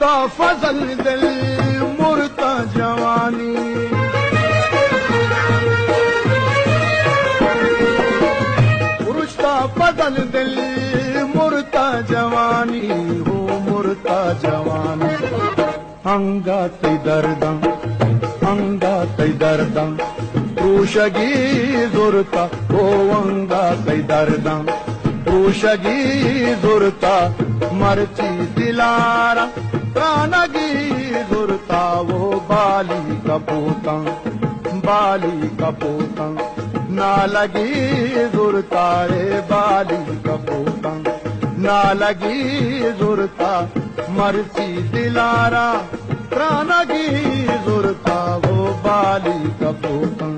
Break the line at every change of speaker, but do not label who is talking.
रुश्ता फजल दिल मुर्ता जवानी, रुश्ता फजल दिल मुर्ता जवानी हो मुर्ता जवानी। अंगा तई दर्दं अंगा तई दर्दं रूशगी जुरता हो अंगा तई दर्दं रूशगी जुरता मरची दिलारा प्राणगी जुरता वो बाली कपूतं ना लगी जुरता रे बाली कपूतं ना लगी जुरता मरची दिलारा प्राणगी जुरता वो बाली कपूतं